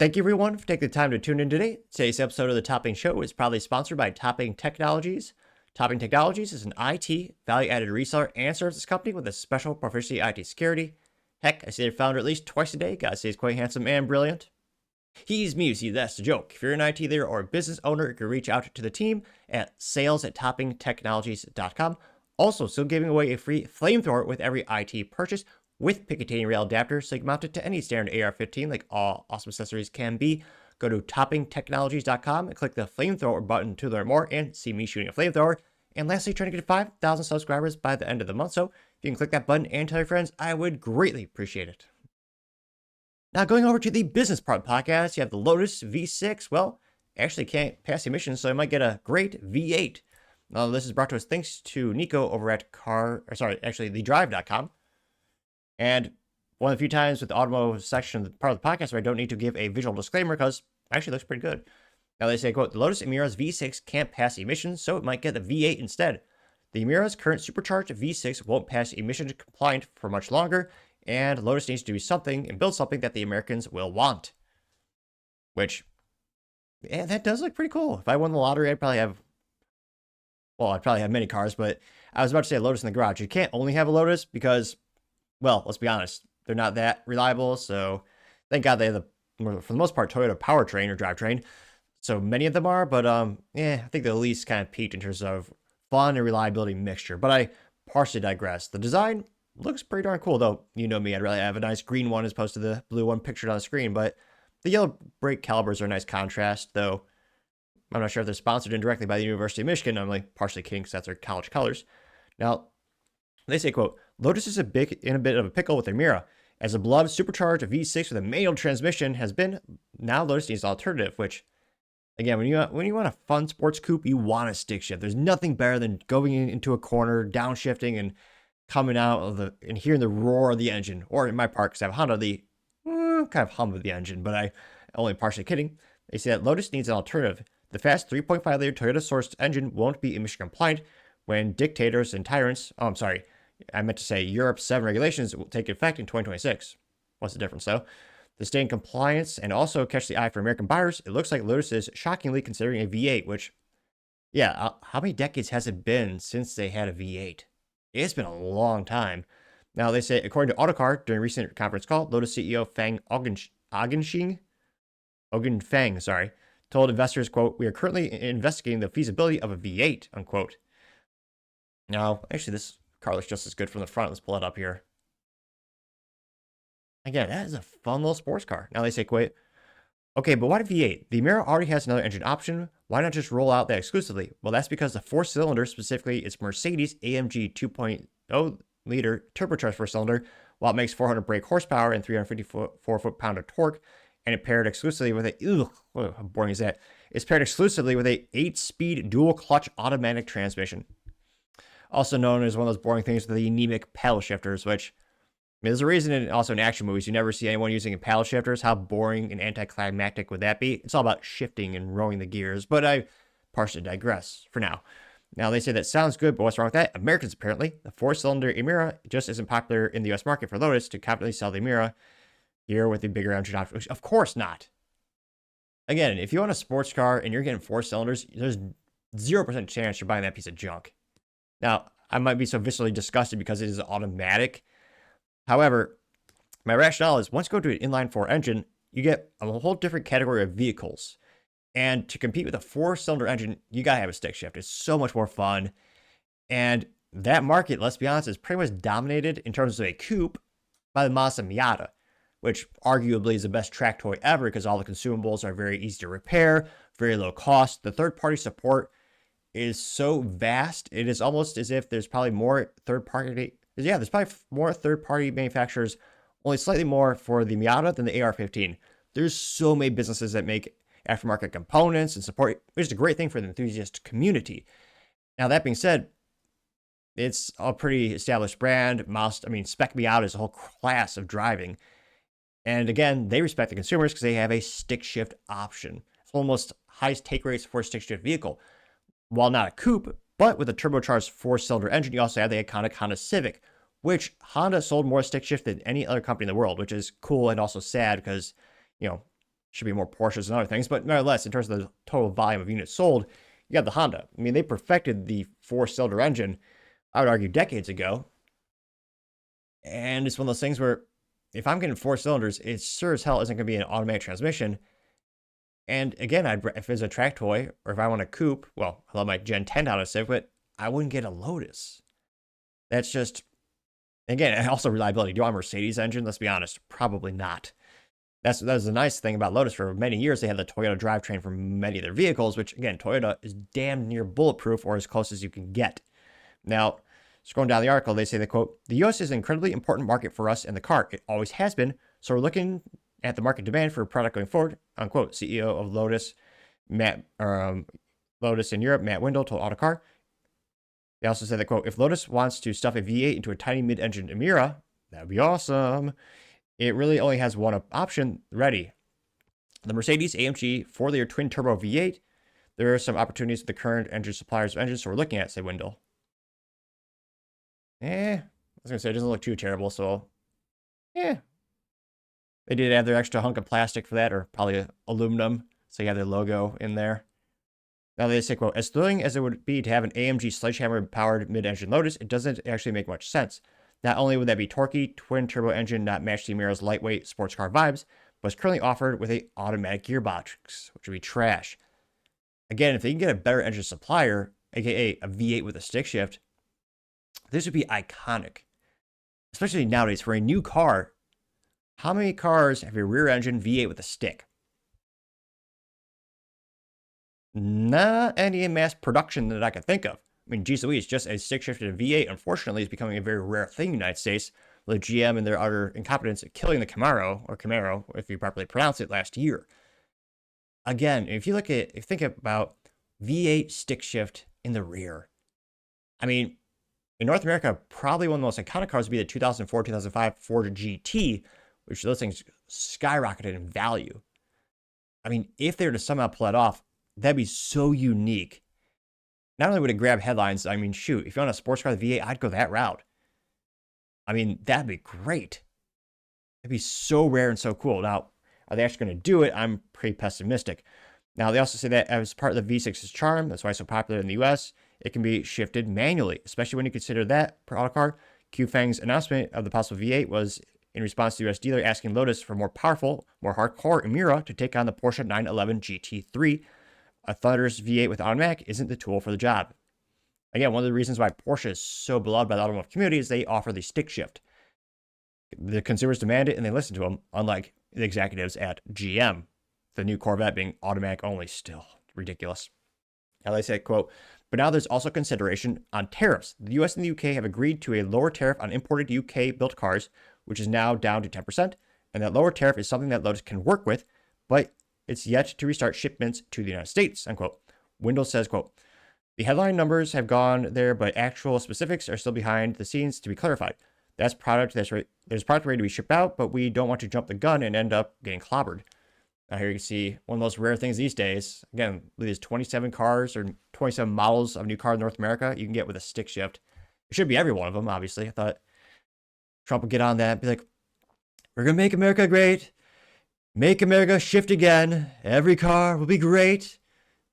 Thank you, everyone, for taking the time to tune in today. Today's episode of the Topping Show is proudly sponsored by Topping Technologies. Topping Technologies is an IT value-added reseller and services company with a special proficiency in IT security. Heck, I see their founder at least twice a day. Gotta say he's quite handsome and brilliant. He's me, see, that's the joke. If you're an IT leader or a business owner, you can reach out to the team at sales@toppingtechnologies.com. Also, still giving away a free flamethrower with every IT purchase with Picatinny rail adapter, so you can mount it to any standard AR-15 like all awesome accessories can be. Go to toppingtechnologies.com and click the flamethrower button to learn more and see me shooting a flamethrower. And lastly, trying to get to 5,000 subscribers by the end of the month, so if you can click that button and tell your friends, I would greatly appreciate it. Now, going over to the business part of the podcast, you have the Lotus V6. Well, actually can't pass the emissions, so I might get a great V8. This is brought to us thanks to Nico over at thedrive.com. And one of the few times with the automotive section of the part of the podcast where I don't need to give a visual disclaimer because it actually looks pretty good. Now they say, quote, the Lotus Emira's V6 can't pass emissions, so it might get the V8 instead. The Emira's current supercharged V6 won't pass emission compliant for much longer, and Lotus needs to do something and build something that the Americans will want. Which, yeah, that does look pretty cool. If I won the lottery, I'd probably have many cars, but I was about to say a Lotus in the garage. You can't only have a Lotus because, well, let's be honest, they're not that reliable, so thank God they have for the most part, Toyota powertrain or drivetrain. So many of them are, but I think the least kind of peaked in terms of fun and reliability mixture. But I partially digress. The design looks pretty darn cool, though. You know me, I'd rather have a nice green one as opposed to the blue one pictured on the screen. But the yellow brake calipers are a nice contrast, though I'm not sure if they're sponsored indirectly by the University of Michigan. I'm like partially kidding because that's their college colors. Now, they say, quote, Lotus is in a bit of a pickle with their Mira. As a beloved supercharged V6 with a manual transmission has been, now Lotus needs an alternative, which, again, when you want a fun sports coupe, you want a stick shift. There's nothing better than going into a corner, downshifting, and coming out and hearing the roar of the engine. Or in my part, because I have a Honda, the kind of hum of the engine, but I only partially kidding. They say that Lotus needs an alternative. The fast 3.5-liter Toyota-sourced engine won't be emission compliant when dictators and tyrants, I meant to say Europe's 7 regulations will take effect in 2026. What's the difference, though? To stay in compliance and also catch the eye for American buyers, it looks like Lotus is shockingly considering a V8, which, yeah, how many decades has it been since they had a V8? It's been a long time. Now, they say, according to Autocar, during a recent conference call, Lotus CEO Ogdenfang, told investors, quote, we are currently investigating the feasibility of a V8, unquote. Now, actually, this car looks just as good from the front. Let's pull it up here. Again, that is a fun little sports car. Now they say, wait, okay, but why V8? The Emira already has another engine option. Why not just roll out that exclusively? Well, that's because the 4-cylinder, specifically its Mercedes AMG 2.0-liter turbocharged 4-cylinder, while it makes 400 brake horsepower and 354 foot-pound of torque, and it paired exclusively with how boring is that? It's paired exclusively with a 8-speed dual-clutch automatic transmission. Also known as one of those boring things with the anemic paddle shifters, which there's a reason also in action movies you never see anyone using paddle shifters. How boring and anticlimactic would that be? It's all about shifting and rowing the gears, but I partially digress for now. Now, they say that sounds good, but what's wrong with that? Americans, apparently. The 4-cylinder Emira just isn't popular in the U.S. market for Lotus to confidently sell the Emira here with the bigger engine option, which of course not. Again, if you want a sports car and you're getting 4 cylinders, there's 0% chance you're buying that piece of junk. Now, I might be so viscerally disgusted because it is automatic. However, my rationale is once you go to an inline-4 engine, you get a whole different category of vehicles. And to compete with a 4-cylinder engine, you got to have a stick shift. It's so much more fun. And that market, let's be honest, is pretty much dominated in terms of a coupe by the Mazda Miata, which arguably is the best track toy ever because all the consumables are very easy to repair, very low cost. The third-party support is so vast, it is almost as if there's probably more third-party manufacturers, only slightly more for the Miata than the AR-15. There's so many businesses that make aftermarket components and support, which is a great thing for the enthusiast community. Now, that being said, it's a pretty established brand. Spec Miata is a whole class of driving. And again, they respect the consumers because they have a stick shift option. It's almost highest take rates for a stick shift vehicle. While not a coupe, but with a turbocharged 4-cylinder engine, you also have the iconic Honda Civic, which Honda sold more stick shift than any other company in the world, which is cool and also sad because, Should be more Porsches and other things, but nevertheless, in terms of the total volume of units sold, you got the Honda. I mean, they perfected the four-cylinder engine, I would argue, decades ago. And it's one of those things where if I'm getting four cylinders, it sure as hell isn't going to be an automatic transmission. And again, if it's a track toy or if I want a coupe, well, I love my Gen 10 Honda Civic, but I wouldn't get a Lotus. That's just, again, also reliability. Do I want a Mercedes engine? Let's be honest, probably not. That was the nice thing about Lotus. For many years, they had the Toyota drivetrain for many of their vehicles, which, again, Toyota is damn near bulletproof or as close as you can get. Now, scrolling down the article, they say the quote, "The U.S. is an incredibly important market for us in the car. It always has been. So we're looking at the market demand for a product going forward," unquote. CEO of Lotus, Lotus in Europe, Matt Windle, told Autocar. They also said that, quote, "If Lotus wants to stuff a V8 into a tiny mid-engine Emira, that would be awesome. It really only has one option ready. The Mercedes-AMG 4-liter twin-turbo V8. There are some opportunities with the current engine suppliers of engines, so we're looking at," said Windle. I was going to say, it doesn't look too terrible, so, They did add their extra hunk of plastic for that, or probably aluminum, so you have their logo in there. Now they say, quote, "As thrilling as it would be to have an AMG sledgehammer-powered mid-engine Lotus, it doesn't actually make much sense. Not only would that be torquey, twin-turbo engine not match the Emira's lightweight sports car vibes, but it's currently offered with a automatic gearbox, which would be trash. Again, if they can get a better engine supplier, aka a V8 with a stick shift, this would be iconic. Especially nowadays, for a new car, how many cars have a rear engine V8 with a stick? Not any in mass production that I can think of. I mean, geez Louise, just a stick shifted V8, unfortunately, is becoming a very rare thing in the United States, with GM and their utter incompetence at killing the Camaro, if you properly pronounce it, last year. Again, if you think about V8 stick shift in the rear, I mean, in North America, probably one of the most iconic cars would be the 2004, 2005 Ford GT, which those things skyrocketed in value. I mean, if they were to somehow pull that off, that'd be so unique. Not only would it grab headlines, I mean, shoot, if you want a sports car with V8, I'd go that route. I mean, that'd be great. It'd be so rare and so cool. Now, are they actually going to do it? I'm pretty pessimistic. Now, they also say that as part of the V6's charm, that's why it's so popular in the US, it can be shifted manually, especially when you consider that, per Autocar, Qfeng's announcement of the possible V8 was in response to the US dealer asking Lotus for more powerful, more hardcore Emira to take on the Porsche 911 GT3. A thunderous V8 with automatic isn't the tool for the job. Again, one of the reasons why Porsche is so beloved by the automotive community is they offer the stick shift. The consumers demand it and they listen to them, unlike the executives at GM. The new Corvette being automatic only, still ridiculous. Now they say, quote, "But now there's also consideration on tariffs. The US and the UK have agreed to a lower tariff on imported UK-built cars, which is now down to 10%, and that lower tariff is something that Lotus can work with, but it's yet to restart shipments to the United States," unquote. Windle says, quote, "The headline numbers have gone there, but actual specifics are still behind the scenes to be clarified. There's product ready to be shipped out, but we don't want to jump the gun and end up getting clobbered." Now here you can see one of those rare things these days. Again, these 27 cars or 27 models of new car in North America you can get with a stick shift. It should be every one of them, obviously. I thought Trump would get on that and be like, "We're going to make America great. Make America shift again. Every car will be great.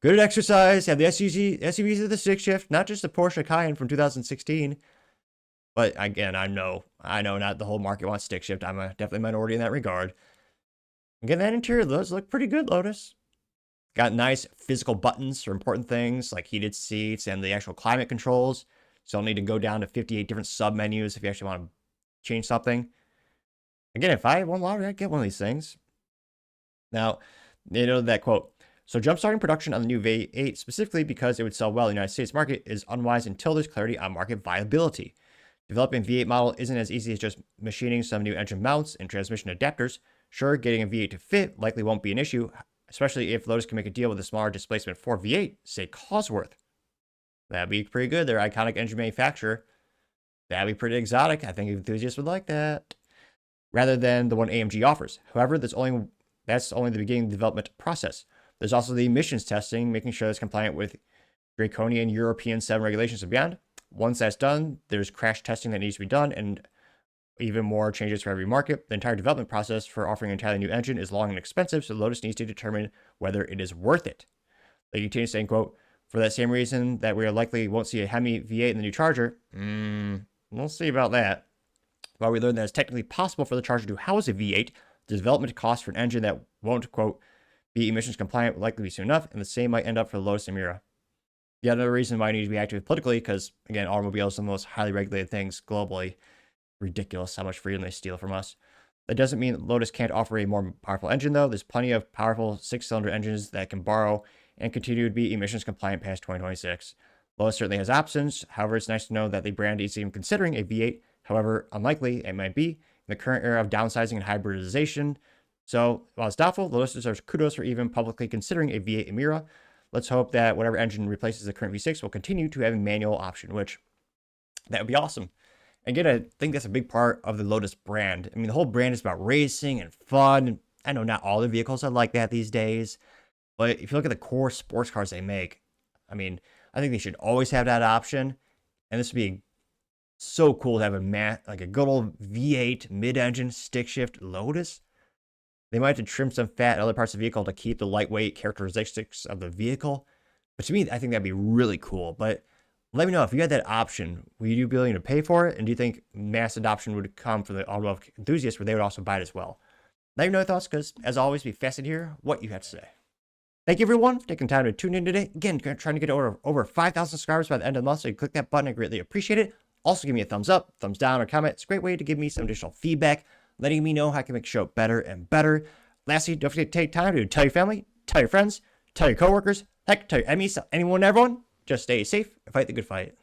Good at exercise. Have the SUVs with the stick shift, not just the Porsche Cayenne from 2016. But again, I know not the whole market wants stick shift. I'm definitely a minority in that regard. Again, that interior does look pretty good, Lotus. Got nice physical buttons for important things like heated seats and the actual climate controls. So you'll need to go down to 58 different sub-menus if you actually want to change something. Again, if I won lottery, I'd get one of these things. Now, that quote, "So jumpstarting production on the new V8 specifically because it would sell well in the United States market is unwise until there's clarity on market viability. Developing a V8 model isn't as easy as just machining some new engine mounts and transmission adapters. Sure, getting a V8 to fit likely won't be an issue, especially if Lotus can make a deal with a smaller displacement for V8, say Cosworth. That'd be pretty good. Their iconic engine manufacturer. That'd be pretty exotic. I think enthusiasts would like that. Rather than the one AMG offers. However, that's only the beginning of the development process. There's also the emissions testing, making sure it's compliant with draconian European 7 regulations and beyond. Once that's done, there's crash testing that needs to be done, and even more changes for every market. The entire development process for offering an entirely new engine is long and expensive, so Lotus needs to determine whether it is worth it. They continue saying, quote, for that same reason that we are likely won't see a Hemi V8 in the new Charger. We'll see about that. While we learned that it's technically possible for the Charger to house a V8, the development cost for an engine that won't, quote, be emissions compliant will likely be soon enough, and the same might end up for the Lotus Emira. The other reason why I need to be active politically, because, again, automobiles are some of the most highly regulated things globally. Ridiculous how much freedom they steal from us. That doesn't mean Lotus can't offer a more powerful engine, though. There's plenty of powerful 6-cylinder engines that can borrow and continue to be emissions compliant past 2026. Lotus certainly has options. However, it's nice to know that the brand is even considering a V8. However, unlikely it might be in the current era of downsizing and hybridization. So, while it's doubtful, Lotus deserves kudos for even publicly considering a V8 Emira. Let's hope that whatever engine replaces the current V6 will continue to have a manual option, which that would be awesome. Again, I think that's a big part of the Lotus brand. I mean, the whole brand is about racing and fun. I know not all the vehicles are like that these days, but if you look at the core sports cars they make, I mean, I think they should always have that option. And this would be so cool to have like a good old V8 mid-engine stick shift Lotus. They might have to trim some fat in other parts of the vehicle to keep the lightweight characteristics of the vehicle. But to me, I think that'd be really cool. But let me know if you had that option, would you be willing to pay for it? And do you think mass adoption would come for the automotive enthusiasts where they would also buy it as well? Let me know your thoughts, because as always, be fascinated to hear what you have to say. Thank you, everyone, for taking time to tune in today. Again, trying to get over 5,000 subscribers by the end of the month, so you click that button. I greatly appreciate it. Also, give me a thumbs up, thumbs down, or comment. It's a great way to give me some additional feedback, letting me know how I can make the show better and better. Lastly, don't forget to take time to tell your family, tell your friends, tell your coworkers, heck, tell your enemies, anyone and everyone. Just stay safe and fight the good fight.